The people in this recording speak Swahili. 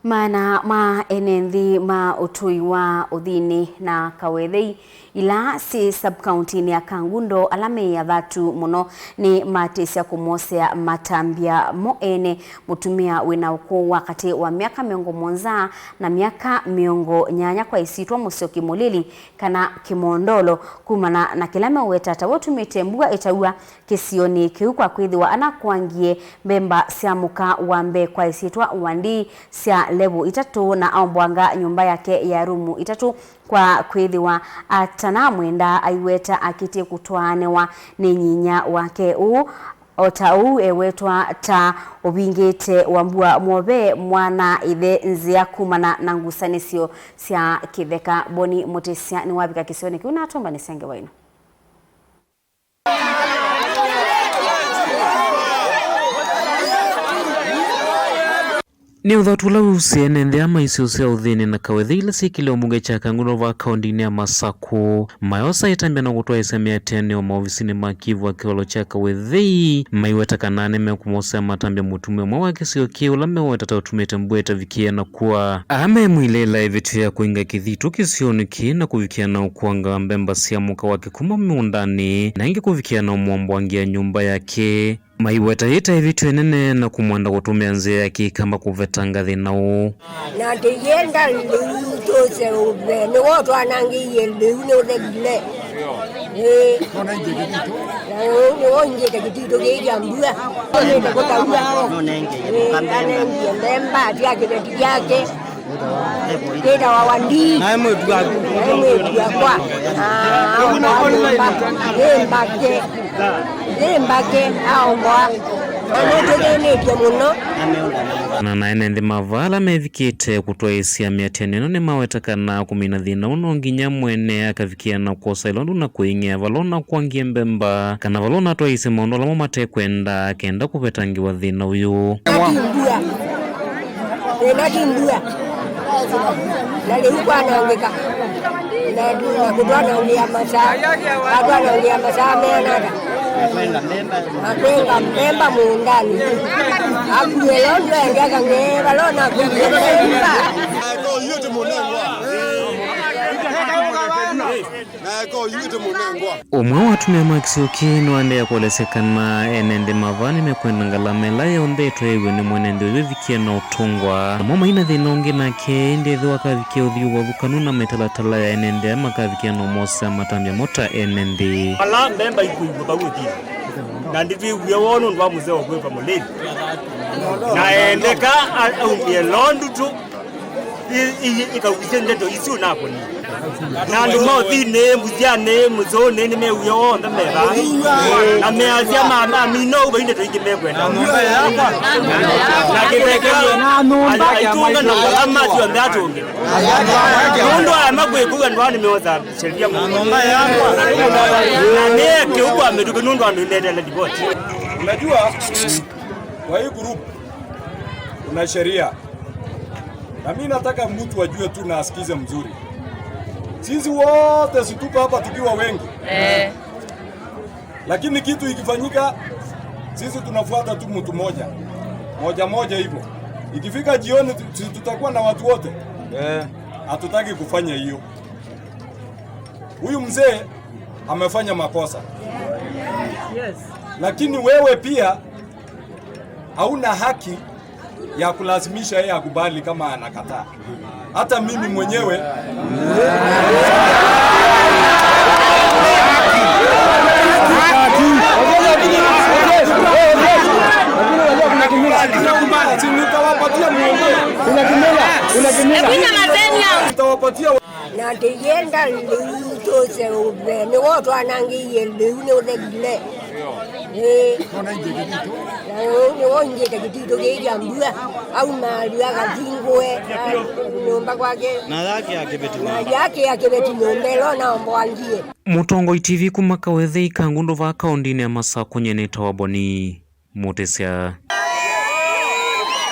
Mana ma enenthi ma utui wa uthini na kawethei ila si sub-county ni ya Kangundo alame ya thatu muno ni matesya kumosea matambia moene mutumia wina ukuu wakati wa miaka miongo monza na miaka miongo nyanya kwa isitwa Musyoki Mulili kana Kimondolo kumana na kilame wetata wotumite mbua itaua kisioni kiu kwa kwithiwa anakwangie mbemba siamuka wambe kwa isitwa wandi sia level itatu na aumbwanga nyumba yake ya rumu itatu kwa kwithiwa atana mwenda aiweta akite kutwanewa ni nyinya wake otau ewetwa ta obingete wambua mwobe mwana ithe nzia kumana na ngusanisio sia kitheka Boni Mutisia ni wabika kisioni kiuna atomba ni senge waino. Ni uthatula usiene nthia maisio cia uthini na kawethi ila sikile ombunge cha Kangundo va kaundini ya Masaku mayosa itambia na gutwa isemea tene o maofisini makivu wa kiwalo cha kawethi maiweta kanane mekumosea matambia mutume mwa wa kisio kiu la meweta utumete mbweta vikia na kuwa ame mwilela evitu ya kuinga kithitu kisioni ki na kuvikia na ukuanga mbemba siamuka wake kuma miundani na ingi kuvikia na umuambwangia nyumba yake maiweta hita evitu enene na kumwanda kutumia nze yake kamba kuvetanga thinau na tiyenda liutose ube ni wotu anangiye liune udegile ni wonje kakitito keja mbua ni takotawua anengie mbemba atiake beti yake keda wawandi na mwetua kwa mbake aomba anetegenetio muno na enenthi mavala mevikite kutwa isia miatene ni mawetakana kumina thina uno nginya mwene akavikia na kosa ilondu na kuingea valona kwangie mbemba kana valona twa isi maundu alamo matekwenda kenda kuvetangiwa thina uyu nakimbua nalihukwa anaongeka na kutwa naongea masaa meanada akwenga mbemba muundani akuyelondo endiaka ngeva lona akuyelemba umwe watumia makisio no ande ya kuolesekana enende mavani mekwenda ngalamela yondetwa ewe ni mwenende uwe vikia na utungwa mama ina thinongi na ke ende thwa kavikia uthiuwa vukanu na metalatala ya enende ama kavikia na umosa matambia mota enende ala mbemba ikuibu bawuti na ndivi uyewono ndwa muzeo kwepa Mulili na endeka umie londu tu ikawise ndeto isi unakoni na ndumo thine muziane muzone ni meuyo onda meba na meazia mama mino ubainde to ingimegwenda na kibekele aitunga na kalama sio ndatunge ndo amagwekuga ndwani meoza sheria ngomba yangu na neke huko ameduka ndo anendele diboti. Unajua kwa hii group kuna sheria na mimi nataka mtu ajue tu na asikize mzuri. Sisi wote situko hapa tukiwa wengi. Lakini kitu ikifanyika sisi tunafuata tu mtu moja hivyo. Ikifika jioni tutakuwa na watu wote. Hatutaki kufanya hiyo. Huyu mzee amefanya makosa. Yes. Lakini wewe pia hauna haki ya kulazimisha yeye akubali kama anakataa. Hata mimi mwenyewe na tiyenda liutose ube ni wotu anangiye liune udegile ni wonje kakitito keja mbua au mali akatingwe nyumba kwake na yake yakebeti nyombelo na ombwangie Mutongo TV kuma kawethi Kangundo va kaundini ya Masaku nyeneta wa Boni Mutisia.